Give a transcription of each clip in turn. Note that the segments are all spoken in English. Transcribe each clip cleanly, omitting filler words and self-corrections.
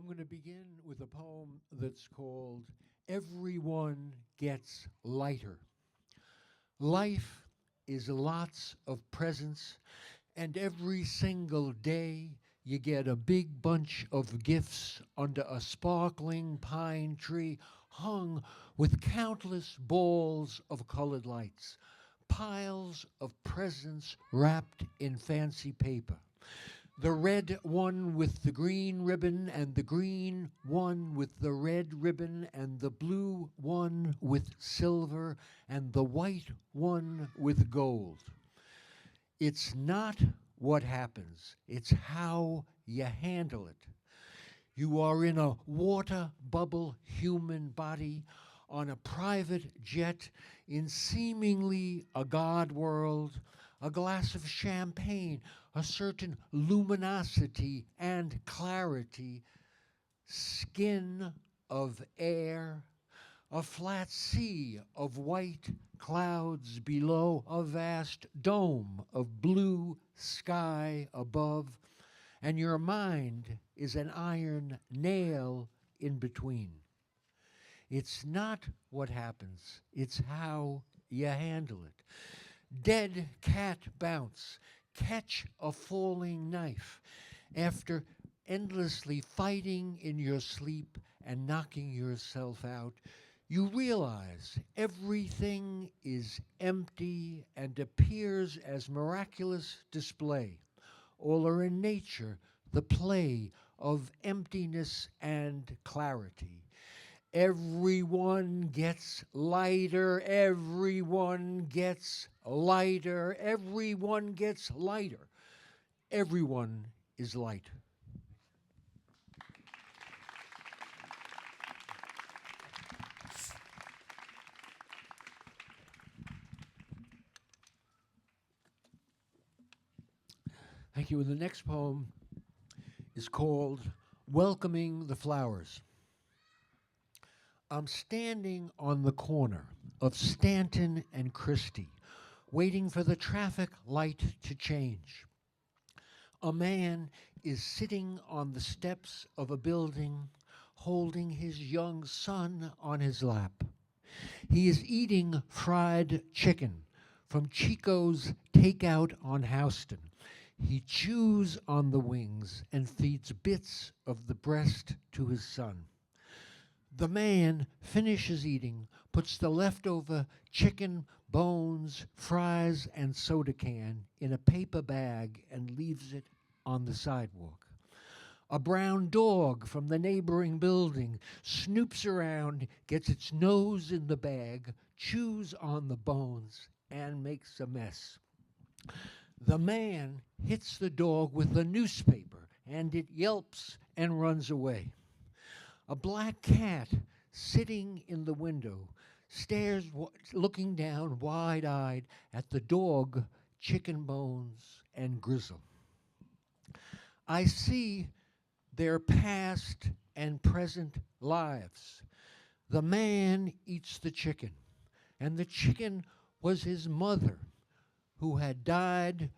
I'm going to begin with a poem that's called Everyone Gets Lighter. Life is lots of presents, and every single day you get a big bunch of gifts under a sparkling pine tree hung with countless balls of colored lights, piles of presents wrapped in fancy paper. The red one with the green ribbon, and the green one with the red ribbon, and the blue one with silver, and the white one with gold. It's not what happens, it's how you handle it. You are in a water bubble human body on a private jet in seemingly a God world, a glass of champagne, a certain luminosity and clarity, skin of air, a flat sea of white clouds below, a vast dome of blue sky above, and your mind is an iron nail in between. It's not what happens, it's how you handle it. Dead cat bounce, catch a falling knife. After endlessly fighting in your sleep and knocking yourself out, you realize everything is empty and appears as miraculous display. All are in nature, the play of emptiness and clarity. Everyone gets lighter, everyone gets lighter, everyone gets lighter. Everyone is light. Thank you. And the next poem is called Welcoming the Flowers. I'm standing on the corner of Stanton and Christie, waiting for the traffic light to change. A man is sitting on the steps of a building, holding his young son on his lap. He is eating fried chicken from Chico's Takeout on Houston. He chews on the wings and feeds bits of the breast to his son. The man finishes eating, puts the leftover chicken, bones, fries, and soda can in a paper bag and leaves it on the sidewalk. A brown dog from the neighboring building snoops around, gets its nose in the bag, chews on the bones, and makes a mess. The man hits the dog with a newspaper, and it yelps and runs away. A black cat sitting in the window stares, looking down wide-eyed at the dog, chicken bones, and grizzle. I see their past and present lives. The man eats the chicken, and the chicken was his mother, who had died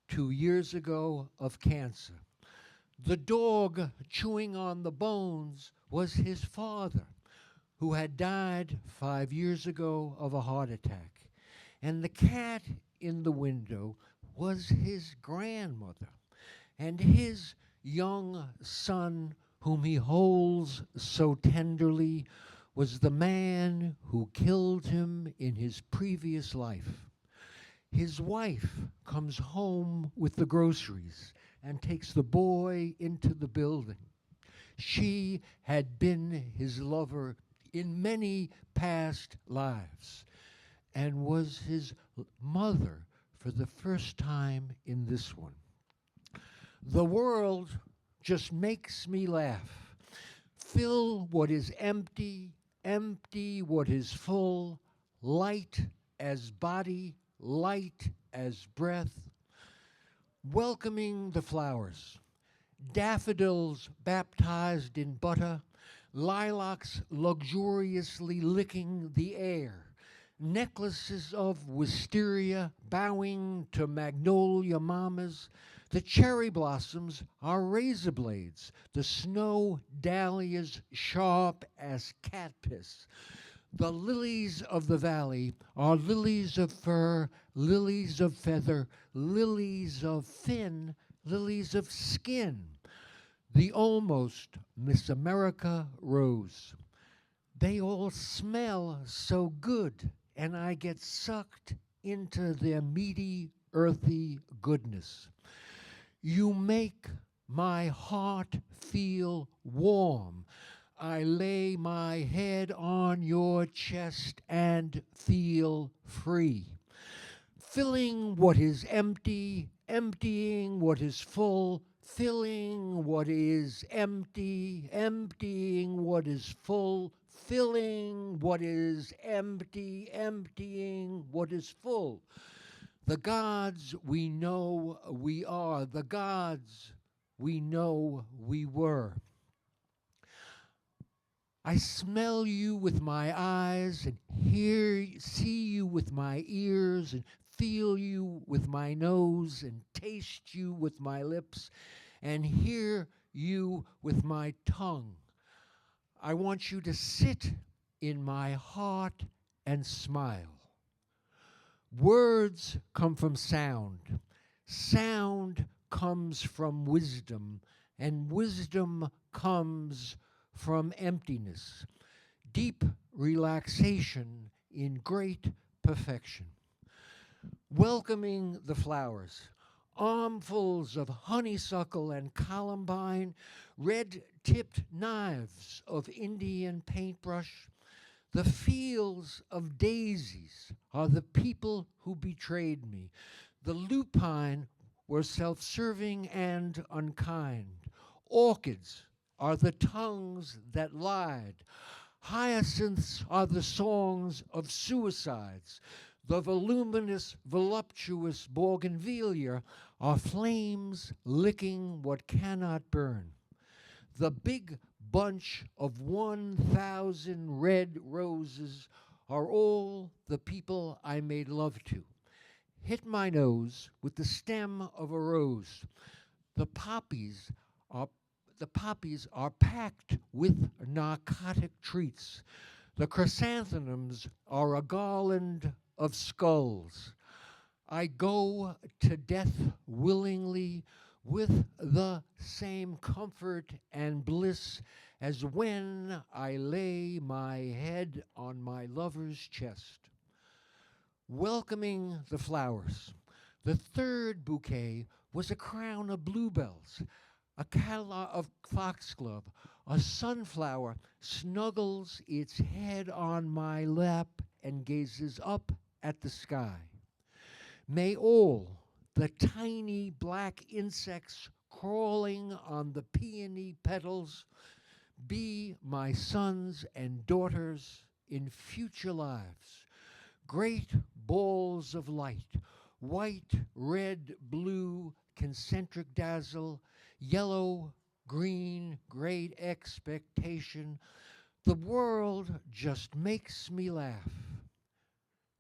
2 years ago of cancer. The dog chewing on the bones was his father, who had died 5 years ago of a heart attack. And the cat in the window was his grandmother. And his young son, whom he holds so tenderly, was the man who killed him in his previous life. His wife comes home with the groceries and takes the boy into the building. She had been his lover in many past lives and was his mother for the first time in this one. The world just makes me laugh. Fill what is empty, empty what is full, light as body, light as breath. Welcoming the flowers, daffodils baptized in butter, lilacs luxuriously licking the air, necklaces of wisteria bowing to magnolia mamas, The cherry blossoms are razor blades, the snow dahlias sharp as cat piss. The lilies of the valley are lilies of fur, lilies of feather, lilies of fin, lilies of skin. The almost Miss America rose. They all smell so good, and I get sucked into their meaty, earthy goodness. You make my heart feel warm. I lay my head on your chest and feel free. Filling what is empty, emptying what is full, filling what is empty, emptying what is full, filling what is empty, emptying what is full. The gods we know we are, the gods we know we were. I smell you with my eyes and see you with my ears and feel you with my nose and taste you with my lips and hear you with my tongue. I want you to sit in my heart and smile. Words come from sound. Sound comes from wisdom, and wisdom comes from emptiness. Deep relaxation in great perfection. Welcoming the flowers, armfuls of honeysuckle and columbine, red-tipped knives of Indian paintbrush. The fields of daisies are the people who betrayed me. The lupine were self-serving and unkind. Orchids are the tongues that lied. Hyacinths are the songs of suicides. The voluminous, voluptuous bougainvillea are flames licking what cannot burn. The big bunch of 1,000 red roses are all the people I made love to. Hit my nose with the stem of a rose. The poppies are packed with narcotic treats. The chrysanthemums are a garland of skulls. I go to death willingly with the same comfort and bliss as when I lay my head on my lover's chest. Welcoming the flowers, the third bouquet was a crown of bluebells, a catalog of foxglove. A sunflower snuggles its head on my lap and gazes up at the sky. May all the tiny black insects crawling on the peony petals be my sons and daughters in future lives. Great balls of light, white, red, blue, concentric dazzle, yellow, green, great expectation. The world just makes me laugh.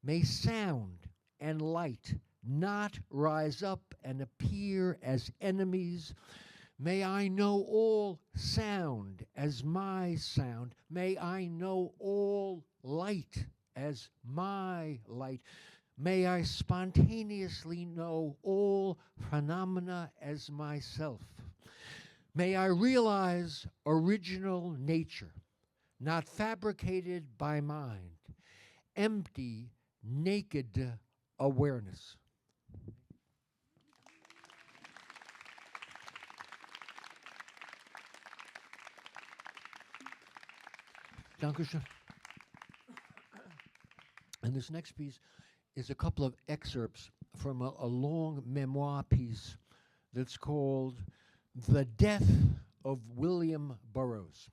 May sound and light not rise up and appear as enemies. May I know all sound as my sound. May I know all light as my light. May I spontaneously know all phenomena as myself. May I realize original nature, not fabricated by mind, empty, naked awareness. Dankeschön. And this next piece is a couple of excerpts from a long memoir piece that's called The Death of William Burroughs.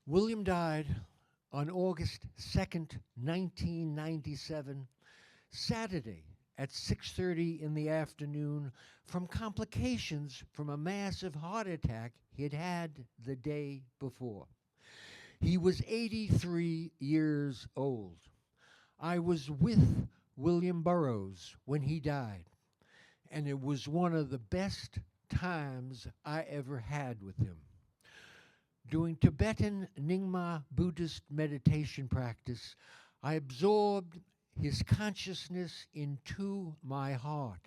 William died on August 2nd, 1997, Saturday at 6:30 in the afternoon from complications from a massive heart attack he'd had the day before. He was 83 years old. I was with William Burroughs when he died, and it was one of the best times I ever had with him. Doing Tibetan Nyingma Buddhist meditation practice, I absorbed his consciousness into my heart.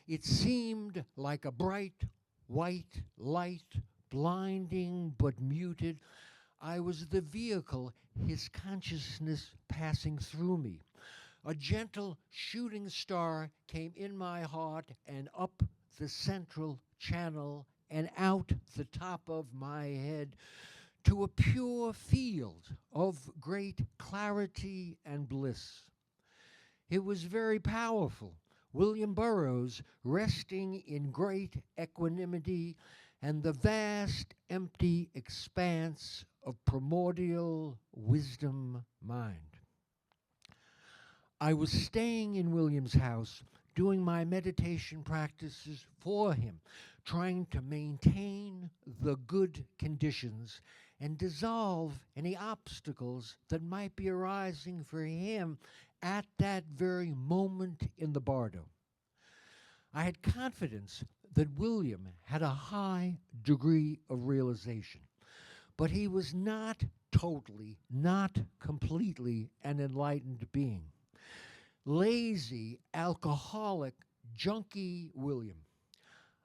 It seemed like a bright white light, blinding but muted. I was the vehicle, his consciousness passing through me. A gentle shooting star came in my heart and up the central channel and out the top of my head to a pure field of great clarity and bliss. It was very powerful. William Burroughs resting in great equanimity and the vast empty expanse of primordial wisdom mind. I was staying in William's house, doing my meditation practices for him, trying to maintain the good conditions and dissolve any obstacles that might be arising for him at that very moment in the bardo. I had confidence that William had a high degree of realization, but he was not totally, not completely an enlightened being. Lazy, alcoholic, junkie William.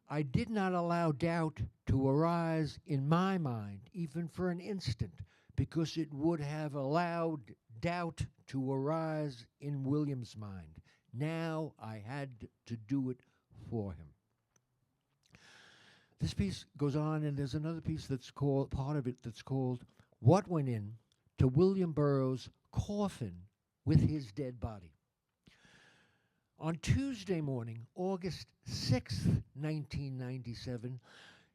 I did not allow doubt to arise in my mind, even for an instant, because it would have allowed doubt to arise in William's mind. Now I had to do it for him. This piece goes on, and there's another piece that's called, part of it that's called What Went In to William Burroughs' Coffin with His Dead Body. On Tuesday morning, August 6th, 1997,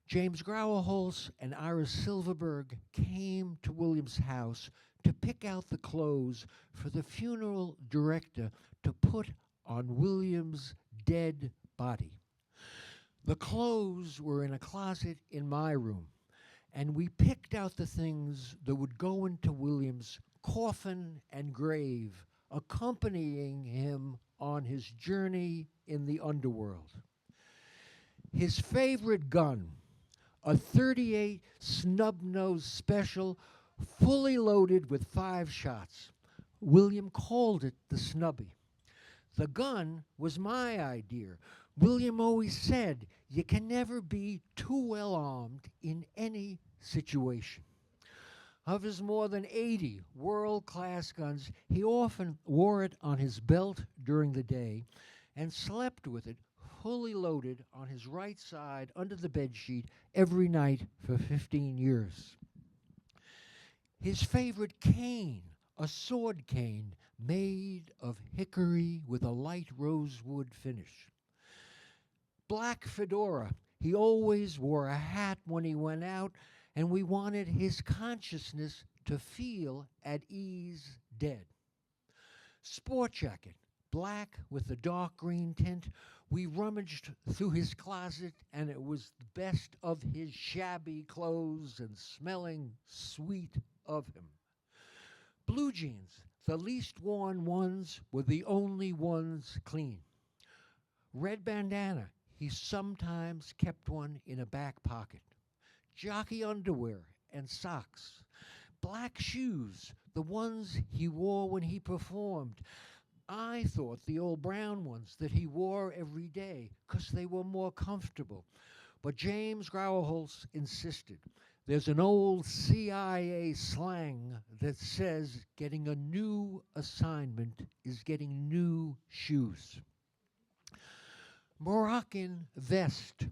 James Grauerholz and Iris Silverberg came to William's house to pick out the clothes for the funeral director to put on William's dead body. The clothes were in a closet in my room, and we picked out the things that would go into William's coffin and grave, accompanying him on his journey in the underworld. His favorite gun, a .38 snub-nose special, fully loaded with 5 shots. William called it the Snubby. The gun was my idea. William always said, you can never be too well armed in any situation. Of his more than 80 world-class guns, he often wore it on his belt during the day and slept with it fully loaded on his right side under the bedsheet every night for 15 years. His favorite cane, a sword cane made of hickory with a light rosewood finish. Black fedora. He always wore a hat when he went out, and we wanted his consciousness to feel at ease dead. Sport jacket, black with a dark green tint. We rummaged through his closet, and it was the best of his shabby clothes and smelling sweet of him. Blue jeans, the least worn ones, were the only ones clean. Red bandana, he sometimes kept one in a back pocket. Jockey underwear and socks. Black shoes, the ones he wore when he performed. I thought the old brown ones that he wore every day because they were more comfortable. But James Grauerholz insisted. There's an old CIA slang that says getting a new assignment is getting new shoes. Moroccan vest,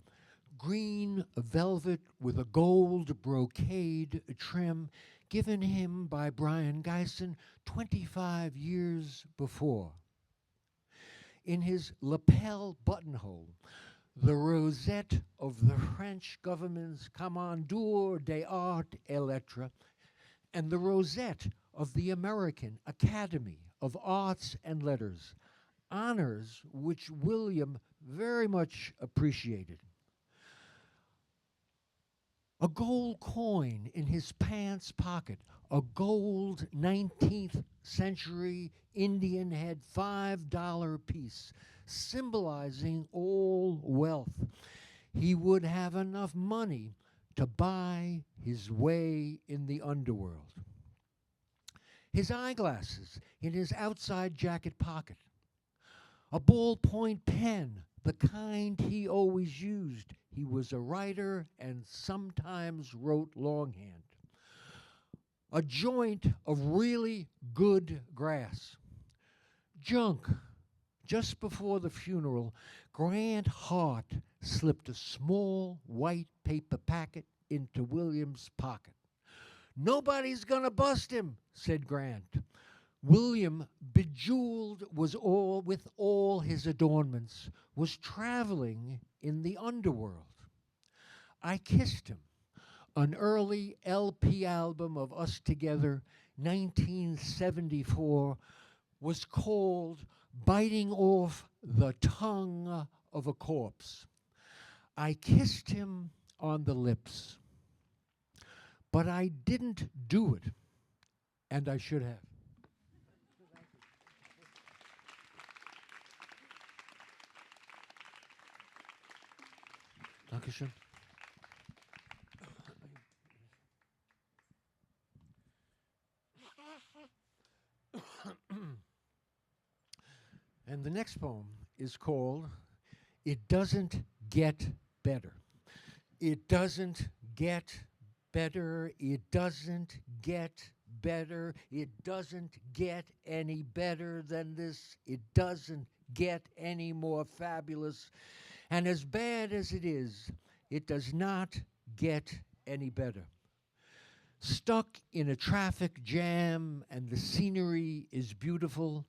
green velvet with a gold brocade trim given him by Brian Geisen 25 years before. In his lapel buttonhole, the rosette of the French government's Commandeur des Arts et Lettres, and the rosette of the American Academy of Arts and Letters, honors which William very much appreciated. A gold coin in his pants pocket, a gold 19th century Indian head $5 piece, symbolizing all wealth. He would have enough money to buy his way in the underworld. His eyeglasses in his outside jacket pocket. A ballpoint pen, the kind he always used. He was a writer and sometimes wrote longhand. A joint of really good grass. Junk. Just before the funeral, Grant Hart slipped a small white paper packet into William's pocket. "Nobody's gonna bust him," said Grant. William, bejeweled with all his adornments, was traveling in the underworld. I kissed him. An early LP album of us together, 1974, was called "Biting Off the Tongue of a Corpse." I kissed him on the lips, but I didn't do it, and I should have. Dankeschön. And the next poem is called "It Doesn't Get Better." It doesn't get better. It doesn't get better. It doesn't get any better than this. It doesn't get any more fabulous. And as bad as it is, it does not get any better. Stuck in a traffic jam and the scenery is beautiful,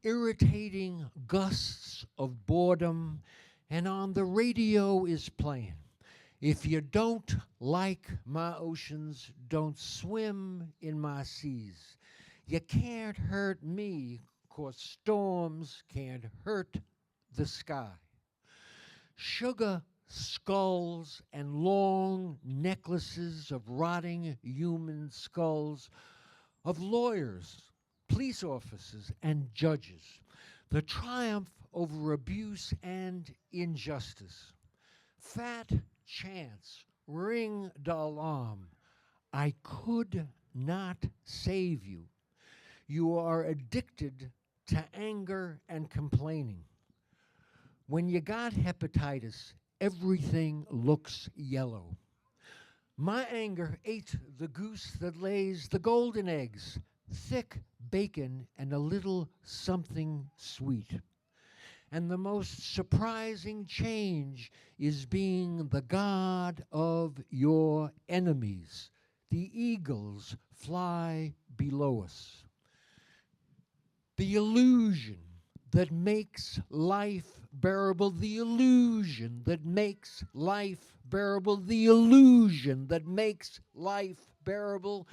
irritating gusts of boredom, and on the radio is playing, "If you don't like my oceans, don't swim in my seas. You can't hurt me, 'cause storms can't hurt the sky." Sugar skulls and long necklaces of rotting human skulls, of lawyers, police officers, and judges. The triumph over abuse and injustice. Fat chance, ring the alarm. I could not save you. You are addicted to anger and complaining. When you got hepatitis, everything looks yellow. My anger ate the goose that lays the golden eggs, thick bacon and a little something sweet. And the most surprising change is being the god of your enemies. The eagles fly below us. The illusion that makes life bearable, the illusion that makes life bearable, the illusion that makes life bearable.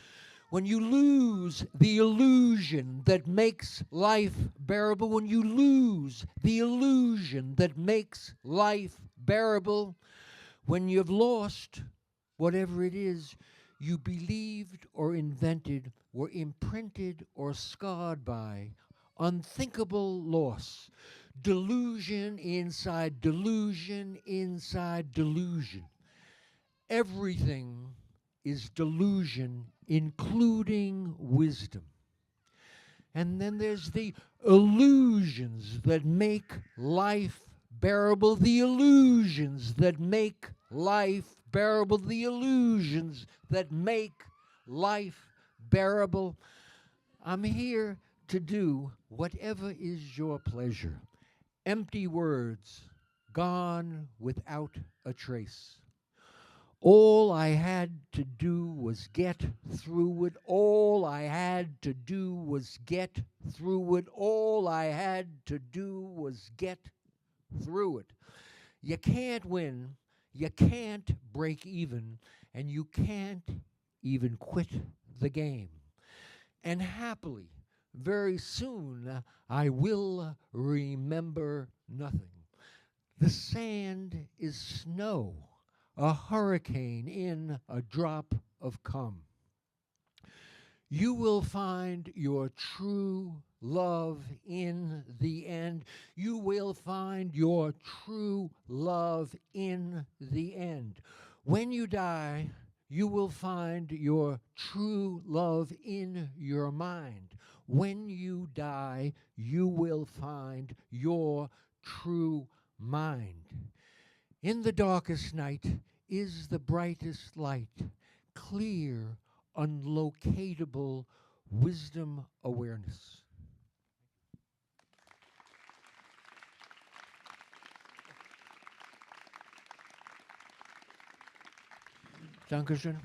When you lose the illusion that makes life bearable, when you lose the illusion that makes life bearable, when you've lost whatever it is you believed or invented, were imprinted or scarred by, unthinkable loss, delusion inside delusion inside delusion. Everything is delusion, including wisdom. And then there's the illusions that make life bearable, the illusions that make life bearable, the illusions that make life bearable. I'm here to do whatever is your pleasure. Empty words, gone without a trace. All I had to do was get through it. All I had to do was get through it. All I had to do was get through it. You can't win, you can't break even, and you can't even quit the game. And happily, very soon, I will remember nothing. The sand is snow, a hurricane in a drop of cum. You will find your true love in the end. You will find your true love in the end. When you die, you will find your true love in your mind. When you die, you will find your true mind. In the darkest night is the brightest light, clear, unlocatable wisdom awareness. Dankeschön.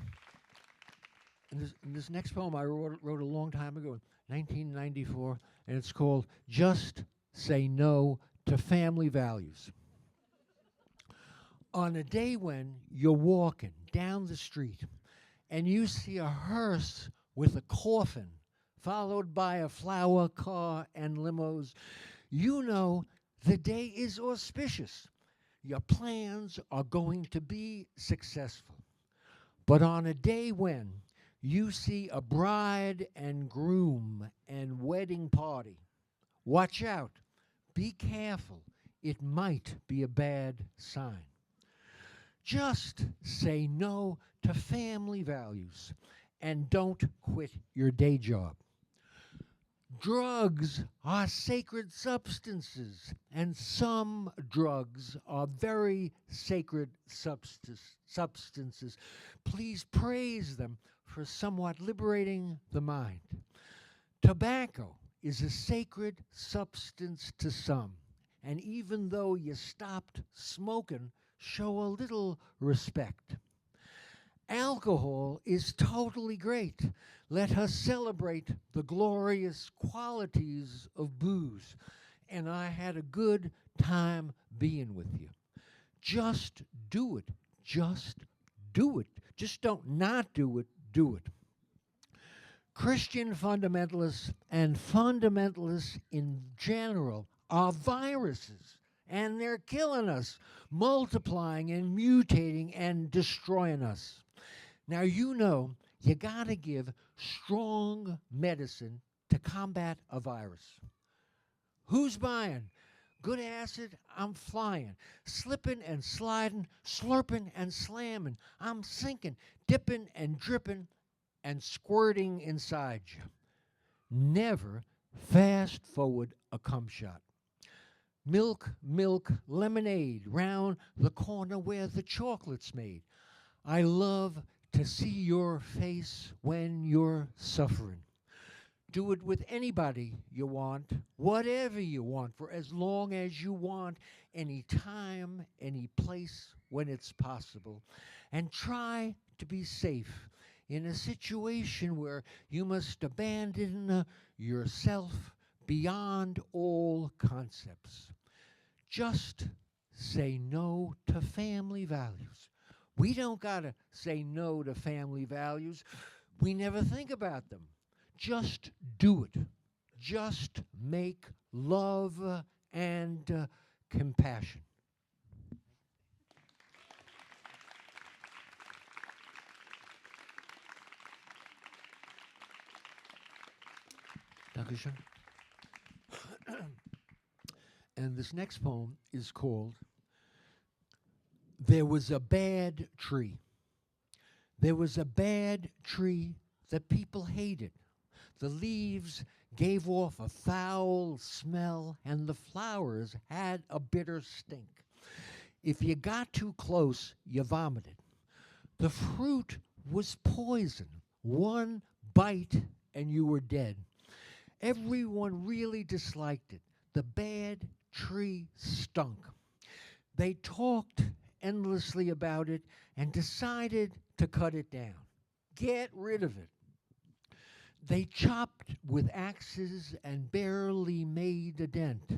And this next poem I wrote a long time ago, 1994, and it's called Just Say No to Family Values. On a day when you're walking down the street and you see a hearse with a coffin followed by a flower car and limos, you know the day is auspicious. Your plans are going to be successful. But on a day when you see a bride and groom and wedding party, watch out, be careful, it might be a bad sign. Just say no to family values and don't quit your day job. Drugs are sacred substances, and some drugs are very sacred substances. Please praise them for somewhat liberating the mind. Tobacco is a sacred substance to some, and even though you stopped smoking, show a little respect. Alcohol is totally great. Let us celebrate the glorious qualities of booze. And I had a good time being with you. Just do it. Just do it. Just don't not do it. Do it. Christian fundamentalists and fundamentalists in general are viruses, and they're killing us, multiplying and mutating and destroying us. Now, you know, you got to give strong medicine to combat a virus. Who's buying? Good acid, I'm flying. Slipping and sliding, slurping and slamming. I'm sinking, dipping and dripping and squirting inside you. Never fast forward a cum shot. Milk, milk, lemonade, round the corner where the chocolate's made. I love to see your face when you're suffering. Do it with anybody you want, whatever you want, for as long as you want, any time, any place, when it's possible. And try to be safe in a situation where you must abandon yourself beyond all concepts. Just say no to family values. We don't got to say no to family values. We never think about them. Just do it. Just make love and compassion. Dankeschön. And this next poem is called There Was a Bad Tree. There was a bad tree that people hated. The leaves gave off a foul smell, and the flowers had a bitter stink. If you got too close, you vomited. The fruit was poison. One bite, and you were dead. Everyone really disliked it. The bad tree stunk. They talked endlessly about it and decided to cut it down. Get rid of it. They chopped with axes and barely made a dent.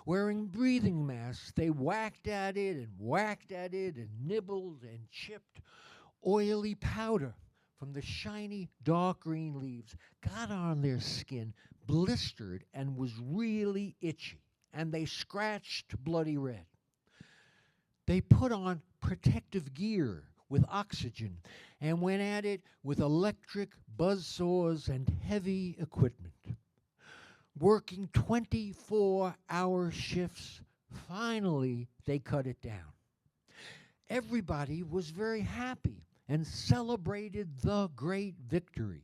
Wearing breathing masks, they whacked at it and nibbled and chipped. Oily powder from the shiny dark green leaves got on their skin, blistered, and was really itchy, and they scratched bloody red. They put on protective gear with oxygen and went at it with electric buzzsaws and heavy equipment. working 24-hour shifts. Finally, they cut it down. Everybody was very happy and celebrated the great victory.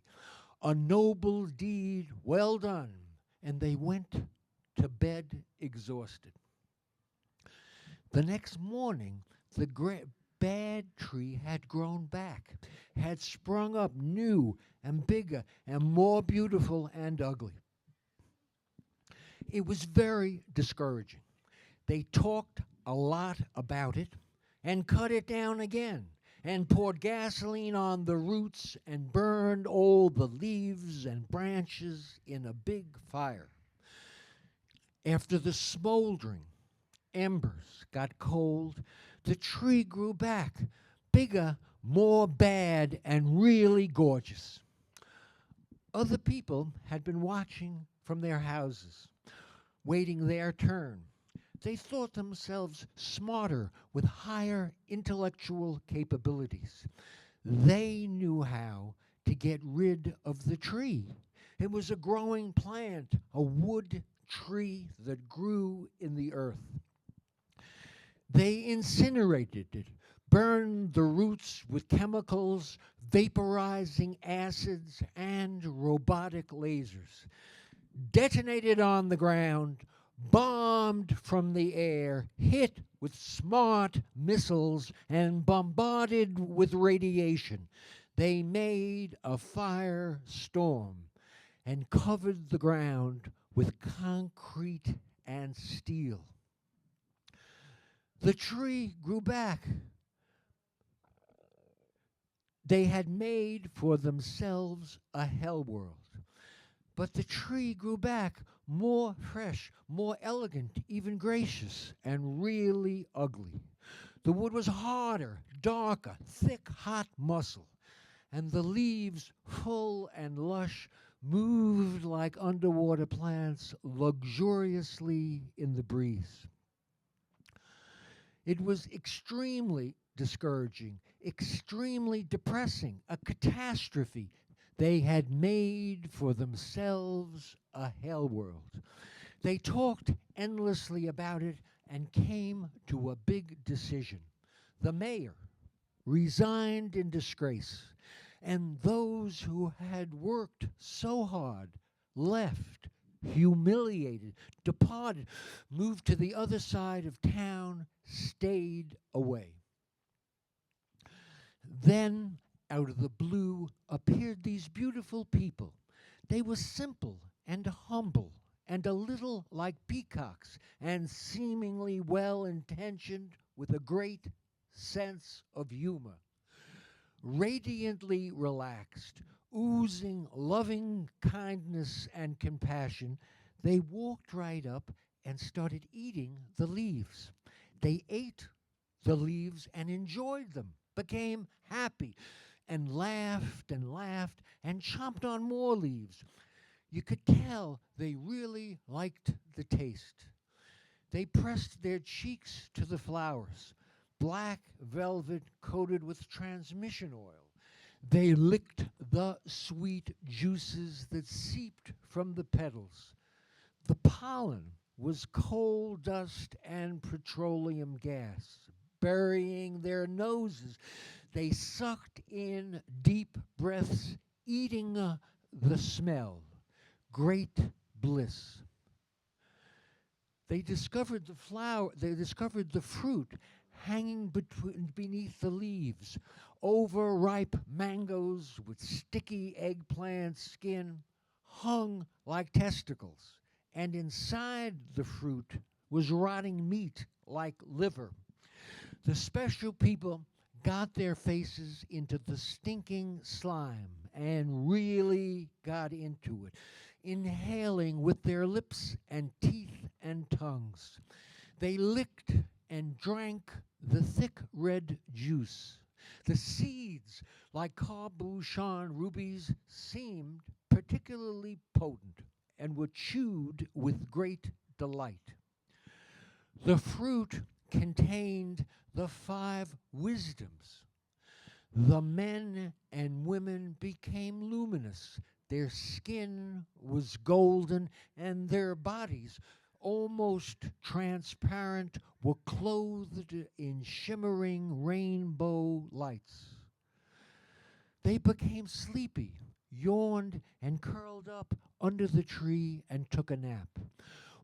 A noble deed, well done. And they went to bed exhausted. The next morning, the bad tree had grown back, had sprung up new and bigger and more beautiful and ugly. It was very discouraging. They talked a lot about it and cut it down again and poured gasoline on the roots and burned all the leaves and branches in a big fire. After the smoldering embers got cold, the tree grew back, bigger, more bad, and really gorgeous. Other people had been watching from their houses, waiting their turn. They thought themselves smarter with higher intellectual capabilities. They knew how to get rid of the tree. It was a growing plant, a wood tree that grew in the earth. They incinerated it, burned the roots with chemicals, vaporizing acids, and robotic lasers, detonated on the ground, bombed from the air, hit with smart missiles, and bombarded with radiation. They made a firestorm and covered the ground with concrete and steel. The tree grew back. They had made for themselves a hell world. But the tree grew back more fresh, more elegant, even gracious, and really ugly. The wood was harder, darker, thick, hot muscle, and the leaves, full and lush, moved like underwater plants luxuriously in the breeze. It was extremely discouraging, extremely depressing, a catastrophe. They had made for themselves a hell world. They talked endlessly about it and came to a big decision. The mayor resigned in disgrace, and those who had worked so hard left, humiliated, departed, moved to the other side of town, stayed away. Then, out of the blue, appeared these beautiful people. They were simple and humble and a little like peacocks and seemingly well-intentioned with a great sense of humor. Radiantly relaxed, oozing loving kindness and compassion, they walked right up and started eating the leaves. They ate the leaves and enjoyed them, became happy, and laughed and chomped on more leaves. You could tell they really liked the taste. They pressed their cheeks to the flowers, black velvet coated with transmission oil. They licked the sweet juices that seeped from the petals. The pollen was coal dust and petroleum gas. Burying their noses, they sucked in deep breaths, eating the smell. Great bliss. They discovered the flower, they discovered the fruit hanging beneath the leaves. Overripe mangoes with sticky eggplant skin hung like testicles, and inside the fruit was rotting meat like liver. The special people got their faces into the stinking slime and really got into it, inhaling with their lips and teeth and tongues. They licked and drank the thick red juice. The seeds, like cabochon rubies, seemed particularly potent and were chewed with great delight. The fruit contained the 5 wisdoms. The men and women became luminous. Their skin was golden, and their bodies, almost transparent, were clothed in shimmering rainbow lights. They became sleepy, yawned, and curled up under the tree and took a nap.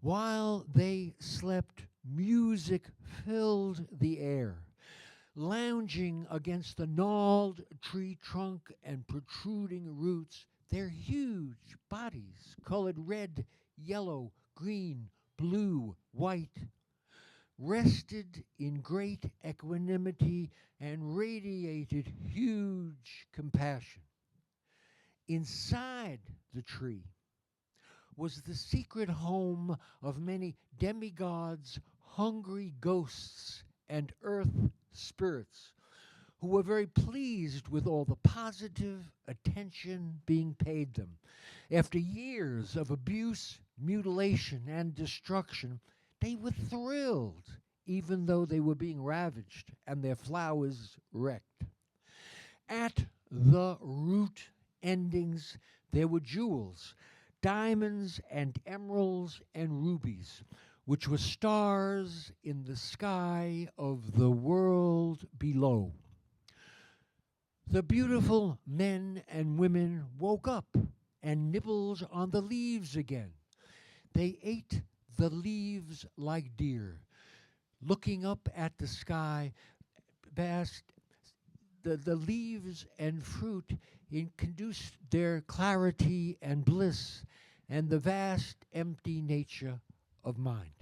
While they slept, music filled the air. Lounging against the gnarled tree trunk and protruding roots, their huge bodies, colored red, yellow, green, blue, white, rested in great equanimity and radiated huge compassion. Inside the tree was the secret home of many demigods, hungry ghosts, and earth spirits who were very pleased with all the positive attention being paid them. After years of abuse, mutilation, and destruction, they were thrilled, even though they were being ravaged and their flowers wrecked. At the root endings, there were jewels, diamonds and emeralds and rubies, which were stars in the sky of the world below. The beautiful men and women woke up and nibbled on the leaves again. They ate the leaves like deer, looking up at the sky, past the leaves and fruit conduced their clarity and bliss and the vast empty nature of mind.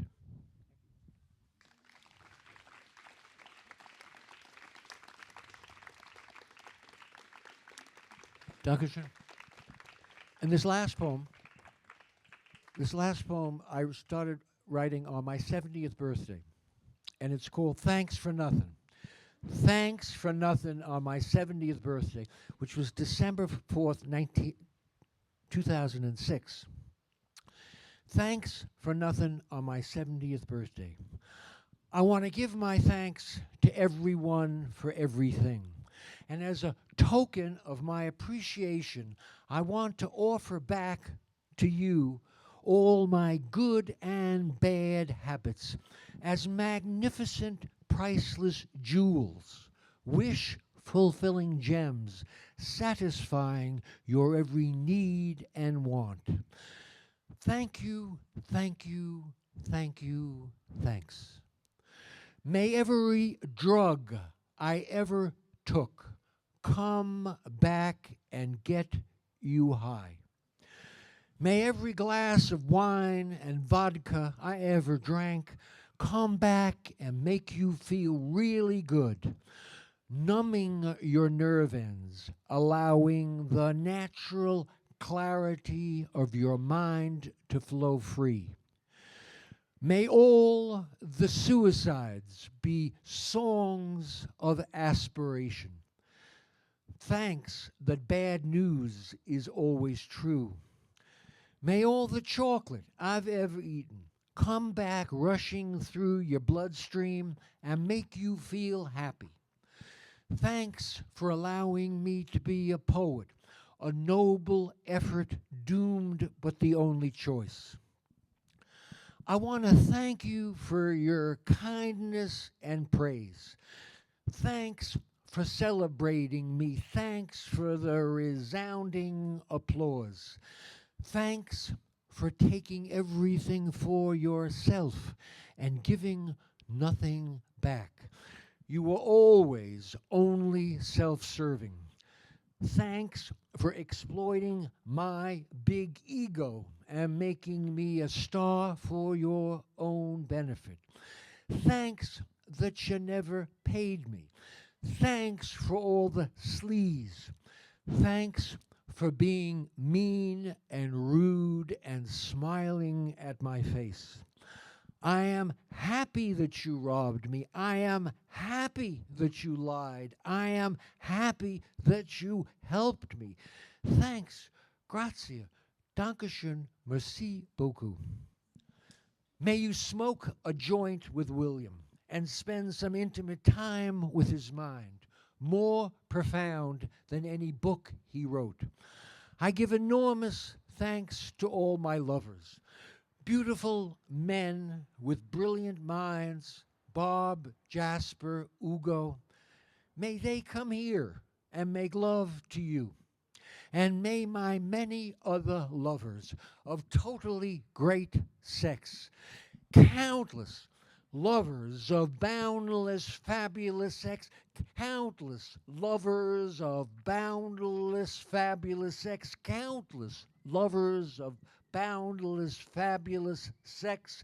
Dankeschön. And this last poem I started writing on my 70th birthday, and it's called Thanks for Nothing. Thanks for Nothing on my 70th birthday, which was December 4th, 2006. Thanks for nothing on my 70th birthday. I want to give my thanks to everyone for everything. And as a token of my appreciation, I want to offer back to you all my good and bad habits as magnificent, priceless jewels, wish-fulfilling gems, satisfying your every need and want. Thank you, thank you, thank you, thanks. May every drug I ever took come back and get you high. May every glass of wine and vodka I ever drank come back and make you feel really good, numbing your nerve ends, allowing the natural clarity of your mind to flow free. May all the suicides be songs of aspiration. Thanks that bad news is always true. May all the chocolate I've ever eaten come back rushing through your bloodstream and make you feel happy. Thanks for allowing me to be a poet, a noble effort doomed but the only choice. I want to thank you for your kindness and praise. Thanks for celebrating me. Thanks for the resounding applause. Thanks for taking everything for yourself and giving nothing back. You were always only self-serving. Thanks for exploiting my big ego and making me a star for your own benefit. Thanks that you never paid me. Thanks for all the sleaze. Thanks for being mean and rude and smiling at my face. I am happy that you robbed me. I am happy that you lied. I am happy that you helped me. Thanks. Grazie. Dankeschön. Merci beaucoup. May you smoke a joint with William and spend some intimate time with his mind, more profound than any book he wrote. I give enormous thanks to all my lovers, beautiful men with brilliant minds, Bob, Jasper, Ugo. May they come here and make love to you. And may my many other lovers of totally great sex, countless lovers of boundless, fabulous sex, countless lovers of boundless, fabulous sex, countless lovers of boundless, fabulous sex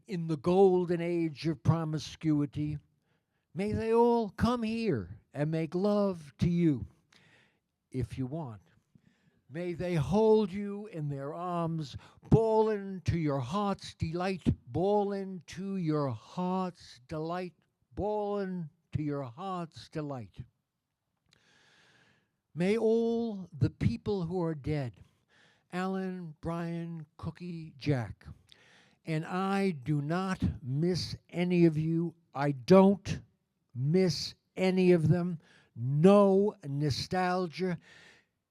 in the golden age of promiscuity, may they all come here and make love to you if you want. May they hold you in their arms, ballin' to your heart's delight, ballin' to your heart's delight, ballin' to your heart's delight. May all the people who are dead, Alan, Brian, Cookie, Jack, and I do not miss any of you. I don't miss any of them. No nostalgia.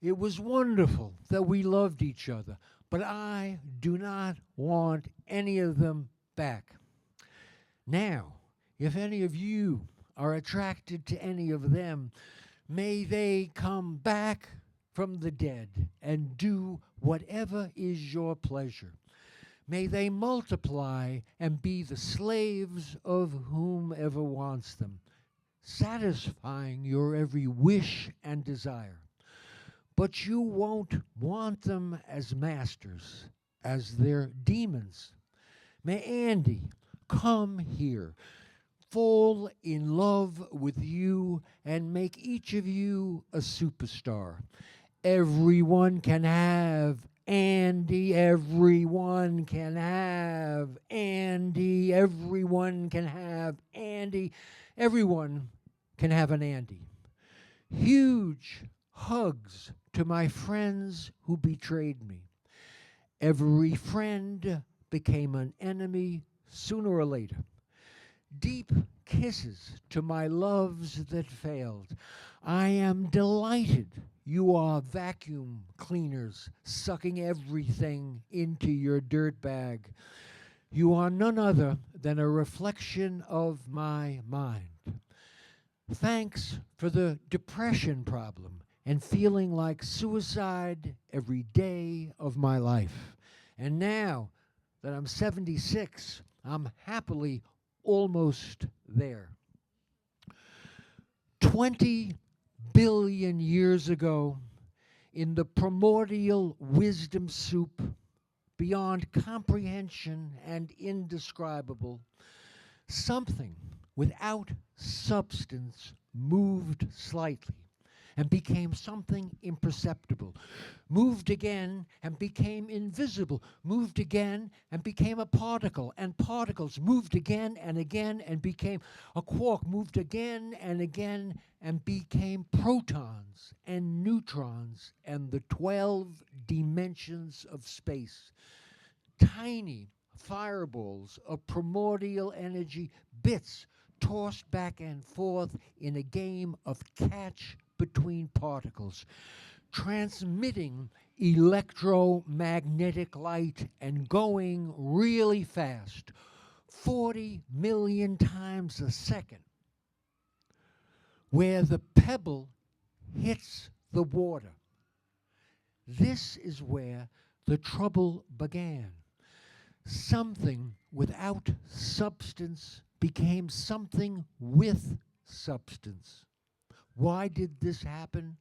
It was wonderful that we loved each other, but I do not want any of them back. Now, if any of you are attracted to any of them, may they come back from the dead and do whatever is your pleasure. May they multiply and be the slaves of whomever wants them, satisfying your every wish and desire. But you won't want them as masters, as their demons. May Andy come here, fall in love with you, and make each of you a superstar. Everyone can have Andy, everyone can have Andy, everyone can have Andy, everyone can have an Andy. Huge hugs to my friends who betrayed me. Every friend became an enemy sooner or later. Deep kisses to my loves that failed. I am delighted you are vacuum cleaners sucking everything into your dirt bag. You are none other than a reflection of my mind. Thanks for the depression problem and feeling like suicide every day of my life. And now that I'm 76, I'm happily almost there. 20 billion years ago, in the primordial wisdom soup, beyond comprehension and indescribable, something without substance moved slightly and became something imperceptible, moved again and became invisible, moved again and became a particle, and particles moved again and again and became a quark, moved again and became protons and neutrons and the 12 dimensions of space. Tiny fireballs of primordial energy, bits tossed back and forth in a game of catch between particles, transmitting electromagnetic light and going really fast, 40 million times a second, where the pebble hits the water. This is where the trouble began. Something without substance became something with substance. Why did this happen?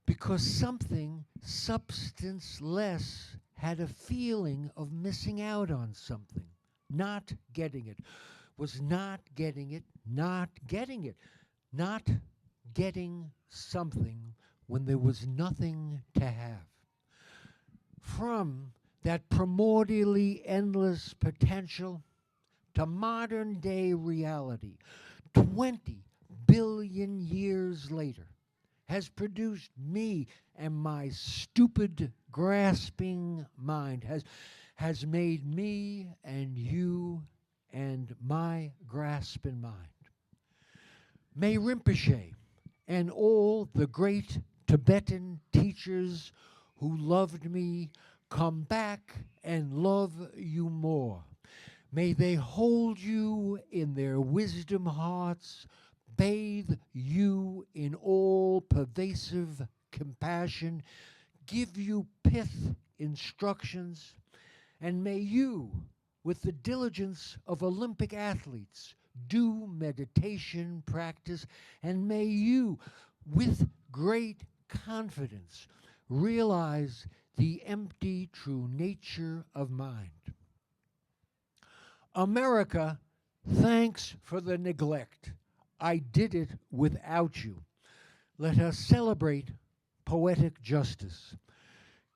Because something substanceless had a feeling of missing out on something, not getting it, was not getting it, not getting it, not getting something when there was nothing to have. From that primordially endless potential to modern day reality, 20 billion years later, has produced me, and my stupid grasping mind has made me and you and my grasping mind. May Rinpoche and all the great Tibetan teachers who loved me come back and love you more. May they hold you in their wisdom hearts, bathe you in all pervasive compassion, give you pith instructions, and may you, with the diligence of Olympic athletes, do meditation practice, and may you, with great confidence, realize the empty true nature of mind. America, thanks for the neglect. I did it without you. Let us celebrate poetic justice.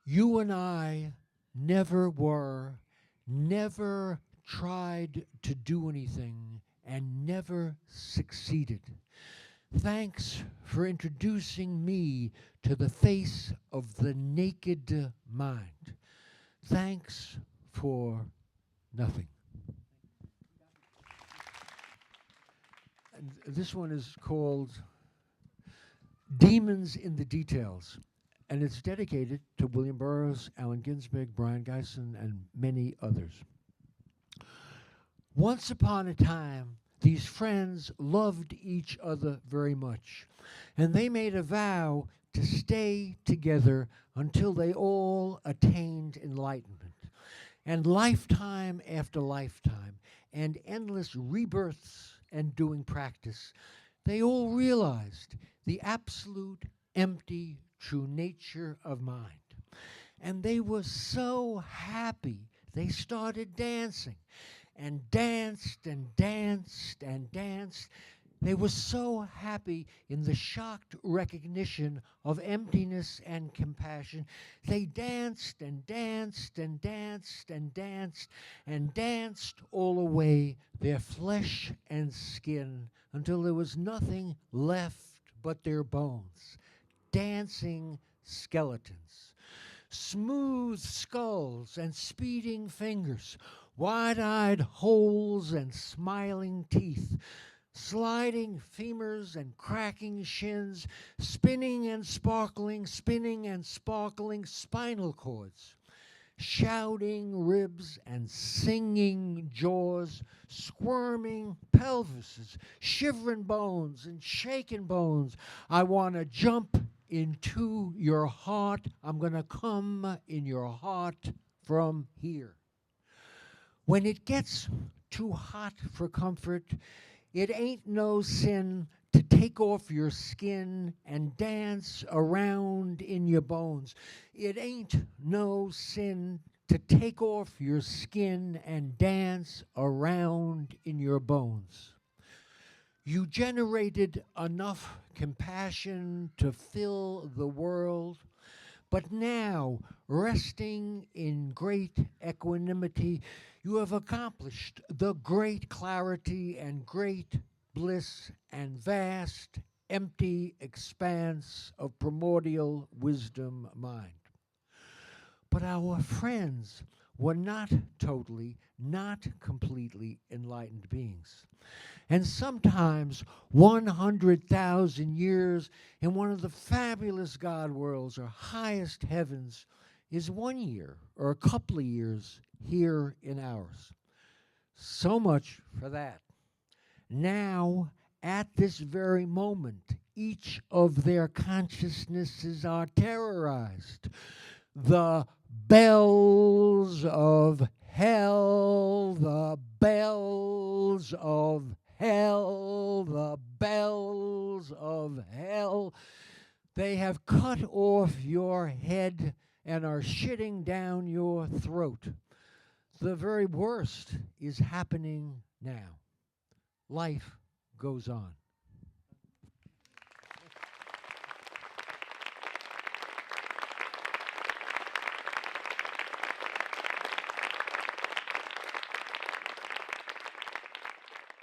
You and I never were, never tried to do anything, and never succeeded. Thanks for introducing me to the face of the naked mind. Thanks for nothing. And this one is called Demons in the Details, and it's dedicated to William Burroughs, Allen Ginsberg, Brian Geisen, and many others. Once upon a time, these friends loved each other very much, and they made a vow to stay together until they all attained enlightenment. And lifetime after lifetime, and endless rebirths and doing practice, they all realized the absolute empty true nature of mind. And they were so happy, they started dancing and danced and danced and danced. They were so happy in the shocked recognition of emptiness and compassion. They danced and danced and danced and danced and danced all away their flesh and skin until there was nothing left but their bones. Dancing skeletons. Smooth skulls and speeding fingers, wide-eyed holes and smiling teeth, sliding femurs and cracking shins, spinning and sparkling spinal cords, shouting ribs and singing jaws, squirming pelvises, shivering bones and shaking bones. I want to jump into your heart. I'm going to come in your heart from here. When it gets too hot for comfort, it ain't no sin to take off your skin and dance around in your bones. It ain't no sin to take off your skin and dance around in your bones. You generated enough compassion to fill the world, but now, resting in great equanimity, you have accomplished the great clarity and great bliss and vast, empty expanse of primordial wisdom mind. But our friends were not totally, not completely enlightened beings. And sometimes 100,000 years in one of the fabulous God worlds or highest heavens is 1 year or a couple of years here in ours. So much for that. Now, at this very moment, each of their consciousnesses are terrorized. The bells of hell, the bells of hell, the bells of hell. They have cut off your head and are shitting down your throat. The very worst is happening now. Life goes on.